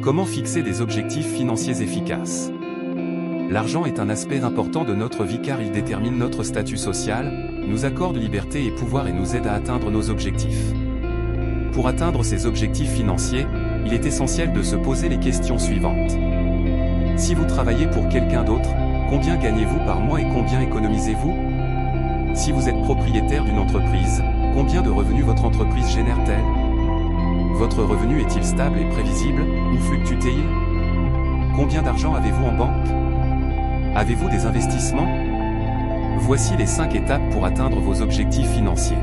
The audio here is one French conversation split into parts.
Comment fixer des objectifs financiers efficaces? L'argent est un aspect important de notre vie car il détermine notre statut social, nous accorde liberté et pouvoir et nous aide à atteindre nos objectifs. Pour atteindre ces objectifs financiers, il est essentiel de se poser les questions suivantes. Si vous travaillez pour quelqu'un d'autre, combien gagnez-vous par mois et combien économisez-vous? Si vous êtes propriétaire d'une entreprise, combien de revenus votre entreprise génère-t-elle? Votre revenu est-il stable et prévisible, ou fluctue-t-il? Combien d'argent avez-vous en banque? Avez-vous des investissements? Voici les 5 étapes pour atteindre vos objectifs financiers.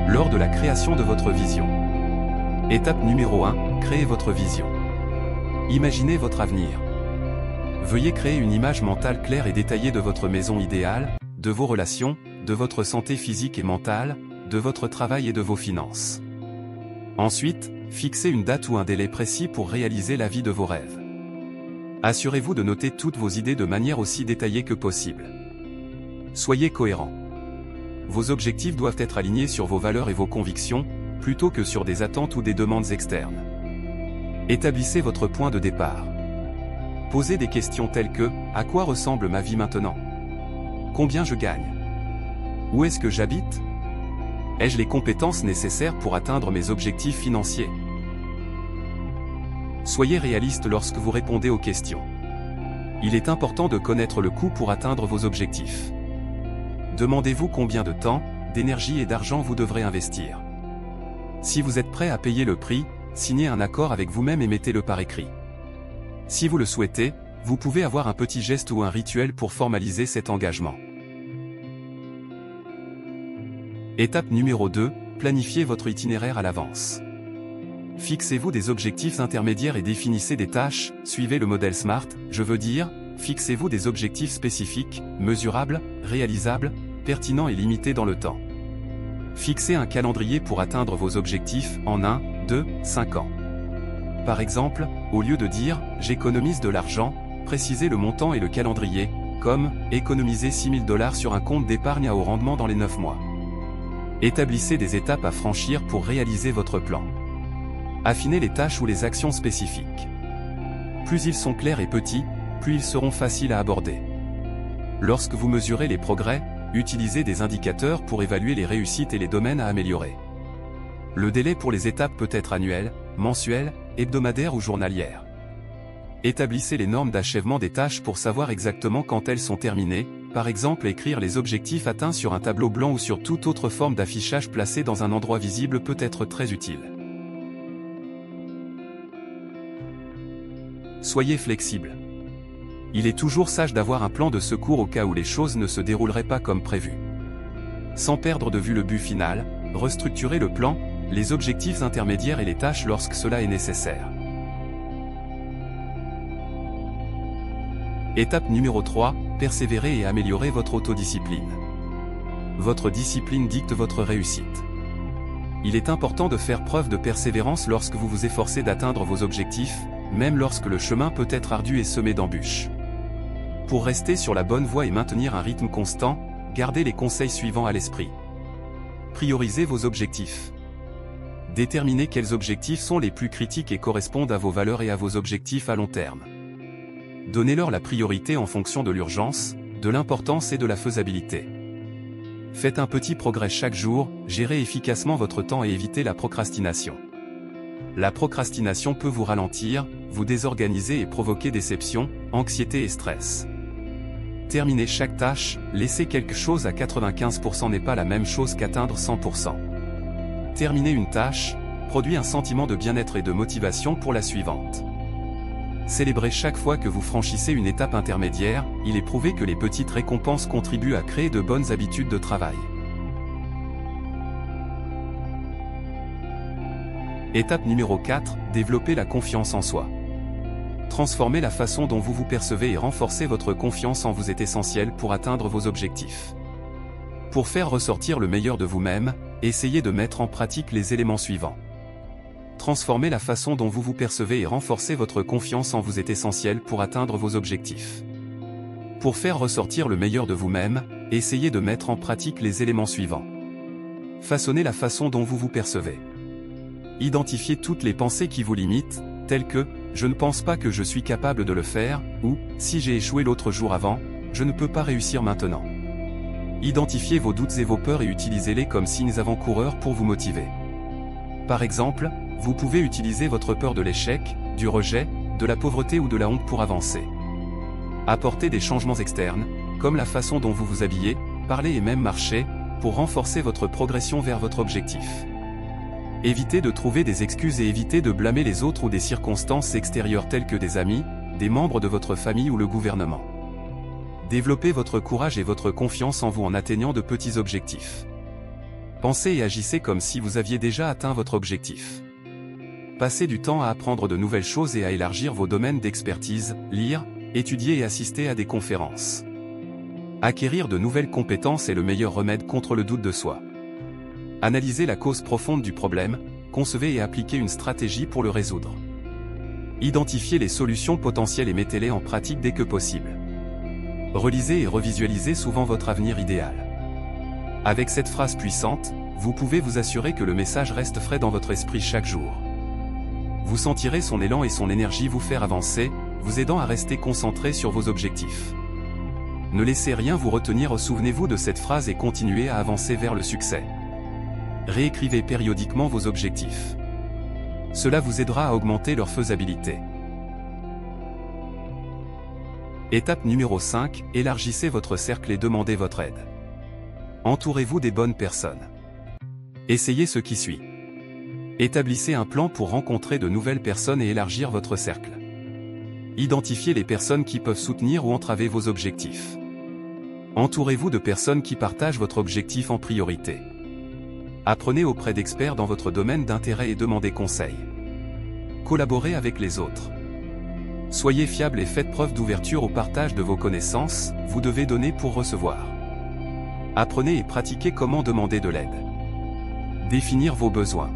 Lors de la création de votre vision. Étape numéro 1, créez votre vision. Imaginez votre avenir. Veuillez créer une image mentale claire et détaillée de votre maison idéale, de vos relations, de votre santé physique et mentale, de votre travail et de vos finances. Ensuite, fixez une date ou un délai précis pour réaliser la vie de vos rêves. Assurez-vous de noter toutes vos idées de manière aussi détaillée que possible. Soyez cohérent. Vos objectifs doivent être alignés sur vos valeurs et vos convictions, plutôt que sur des attentes ou des demandes externes. Établissez votre point de départ. Posez des questions telles que « À quoi ressemble ma vie maintenant? Combien je gagne? Où est-ce que j'habite? Ai-je les compétences nécessaires pour atteindre mes objectifs financiers ?» Soyez réaliste lorsque vous répondez aux questions. Il est important de connaître le coût pour atteindre vos objectifs. Demandez-vous combien de temps, d'énergie et d'argent vous devrez investir. Si vous êtes prêt à payer le prix, signez un accord avec vous-même et mettez-le par écrit. Si vous le souhaitez, vous pouvez avoir un petit geste ou un rituel pour formaliser cet engagement. Étape numéro 2, planifiez votre itinéraire à l'avance. Fixez-vous des objectifs intermédiaires et définissez des tâches, suivez le modèle SMART, je veux dire, fixez-vous des objectifs spécifiques, mesurables, réalisables, pertinents et limités dans le temps. Fixez un calendrier pour atteindre vos objectifs en 1, 2, 5 ans. Par exemple, au lieu de dire « j'économise de l'argent », précisez le montant et le calendrier, comme « économiser 6 000 $ sur un compte d'épargne à haut rendement dans les 9 mois ». Établissez des étapes à franchir pour réaliser votre plan. Affinez les tâches ou les actions spécifiques. Plus ils sont clairs et petits, plus ils seront faciles à aborder. Lorsque vous mesurez les progrès, utilisez des indicateurs pour évaluer les réussites et les domaines à améliorer. Le délai pour les étapes peut être annuel, mensuel, hebdomadaire ou journalière. Établissez les normes d'achèvement des tâches pour savoir exactement quand elles sont terminées, par exemple écrire les objectifs atteints sur un tableau blanc ou sur toute autre forme d'affichage placé dans un endroit visible peut être très utile. Soyez flexible. Il est toujours sage d'avoir un plan de secours au cas où les choses ne se dérouleraient pas comme prévu. Sans perdre de vue le but final, restructurez le plan, les objectifs intermédiaires et les tâches lorsque cela est nécessaire. Étape numéro 3, persévérez et améliorez votre autodiscipline. Votre discipline dicte votre réussite. Il est important de faire preuve de persévérance lorsque vous vous efforcez d'atteindre vos objectifs, même lorsque le chemin peut être ardu et semé d'embûches. Pour rester sur la bonne voie et maintenir un rythme constant, gardez les conseils suivants à l'esprit. Priorisez vos objectifs. Déterminez quels objectifs sont les plus critiques et correspondent à vos valeurs et à vos objectifs à long terme. Donnez-leur la priorité en fonction de l'urgence, de l'importance et de la faisabilité. Faites un petit progrès chaque jour, gérez efficacement votre temps et évitez la procrastination. La procrastination peut vous ralentir, vous désorganiser et provoquer déception, anxiété et stress. Terminer chaque tâche, laisser quelque chose à 95% n'est pas la même chose qu'atteindre 100%. Terminer une tâche, produit un sentiment de bien-être et de motivation pour la suivante. Célébrez chaque fois que vous franchissez une étape intermédiaire, il est prouvé que les petites récompenses contribuent à créer de bonnes habitudes de travail. Étape numéro 4, développez la confiance en soi. Transformer la façon dont vous vous percevez et renforcer votre confiance en vous est essentiel pour atteindre vos objectifs. Pour faire ressortir le meilleur de vous-même, essayez de mettre en pratique les éléments suivants. Transformer la façon dont vous vous percevez et renforcer votre confiance en vous est essentiel pour atteindre vos objectifs. Pour faire ressortir le meilleur de vous-même, essayez de mettre en pratique les éléments suivants. Façonnez la façon dont vous vous percevez. Identifiez toutes les pensées qui vous limitent, telles que « je ne pense pas que je suis capable de le faire, ou, si j'ai échoué l'autre jour avant, je ne peux pas réussir maintenant. Identifiez vos doutes et vos peurs et utilisez-les comme signes avant-coureurs pour vous motiver. Par exemple, vous pouvez utiliser votre peur de l'échec, du rejet, de la pauvreté ou de la honte pour avancer. Apportez des changements externes, comme la façon dont vous vous habillez, parlez et même marchez, pour renforcer votre progression vers votre objectif. Évitez de trouver des excuses et évitez de blâmer les autres ou des circonstances extérieures telles que des amis, des membres de votre famille ou le gouvernement. Développez votre courage et votre confiance en vous en atteignant de petits objectifs. Pensez et agissez comme si vous aviez déjà atteint votre objectif. Passez du temps à apprendre de nouvelles choses et à élargir vos domaines d'expertise, lire, étudier et assister à des conférences. Acquérir de nouvelles compétences est le meilleur remède contre le doute de soi. Analysez la cause profonde du problème, concevez et appliquez une stratégie pour le résoudre. Identifiez les solutions potentielles et mettez-les en pratique dès que possible. Relisez et revisualisez souvent votre avenir idéal. Avec cette phrase puissante, vous pouvez vous assurer que le message reste frais dans votre esprit chaque jour. Vous sentirez son élan et son énergie vous faire avancer, vous aidant à rester concentré sur vos objectifs. Ne laissez rien vous retenir, souvenez-vous de cette phrase et continuez à avancer vers le succès. Réécrivez périodiquement vos objectifs. Cela vous aidera à augmenter leur faisabilité. Étape numéro 5, élargissez votre cercle et demandez votre aide. Entourez-vous des bonnes personnes. Essayez ce qui suit. Établissez un plan pour rencontrer de nouvelles personnes et élargir votre cercle. Identifiez les personnes qui peuvent soutenir ou entraver vos objectifs. Entourez-vous de personnes qui partagent votre objectif en priorité. Apprenez auprès d'experts dans votre domaine d'intérêt et demandez conseil. Collaborez avec les autres. Soyez fiable et faites preuve d'ouverture au partage de vos connaissances, vous devez donner pour recevoir. Apprenez et pratiquez comment demander de l'aide. Définir vos besoins.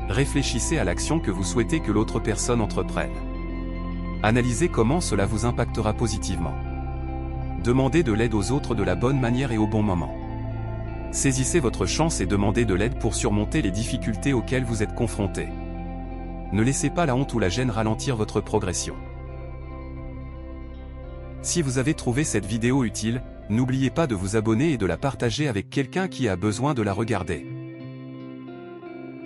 Réfléchissez à l'action que vous souhaitez que l'autre personne entreprenne. Analysez comment cela vous impactera positivement. Demandez de l'aide aux autres de la bonne manière et au bon moment. Saisissez votre chance et demandez de l'aide pour surmonter les difficultés auxquelles vous êtes confrontés. Ne laissez pas la honte ou la gêne ralentir votre progression. Si vous avez trouvé cette vidéo utile, n'oubliez pas de vous abonner et de la partager avec quelqu'un qui a besoin de la regarder.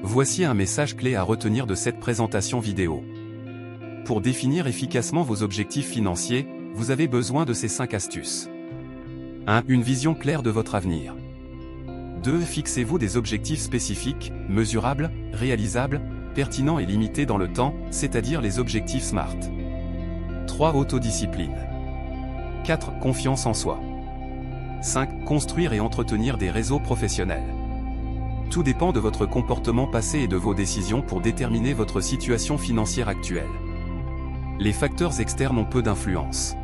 Voici un message clé à retenir de cette présentation vidéo. Pour définir efficacement vos objectifs financiers, vous avez besoin de ces 5 astuces. 1. Une vision claire de votre avenir. 2. Fixez-vous des objectifs spécifiques, mesurables, réalisables, pertinents et limités dans le temps, c'est-à-dire les objectifs SMART. 3. Autodiscipline. 4. Confiance en soi. 5. Construire et entretenir des réseaux professionnels. Tout dépend de votre comportement passé et de vos décisions pour déterminer votre situation financière actuelle. Les facteurs externes ont peu d'influence.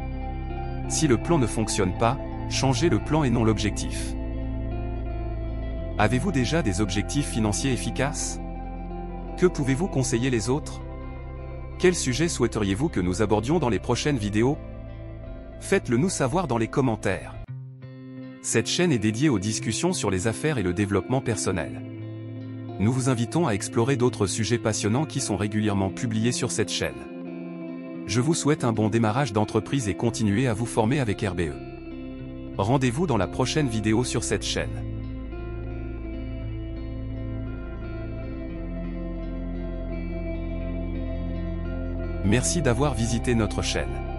Si le plan ne fonctionne pas, changez le plan et non l'objectif. Avez-vous déjà des objectifs financiers efficaces? Que pouvez-vous conseiller les autres? Quel sujet souhaiteriez-vous que nous abordions dans les prochaines vidéos? Faites-le nous savoir dans les commentaires. Cette chaîne est dédiée aux discussions sur les affaires et le développement personnel. Nous vous invitons à explorer d'autres sujets passionnants qui sont régulièrement publiés sur cette chaîne. Je vous souhaite un bon démarrage d'entreprise et continuez à vous former avec RBE. Rendez-vous dans la prochaine vidéo sur cette chaîne. Merci d'avoir visité notre chaîne.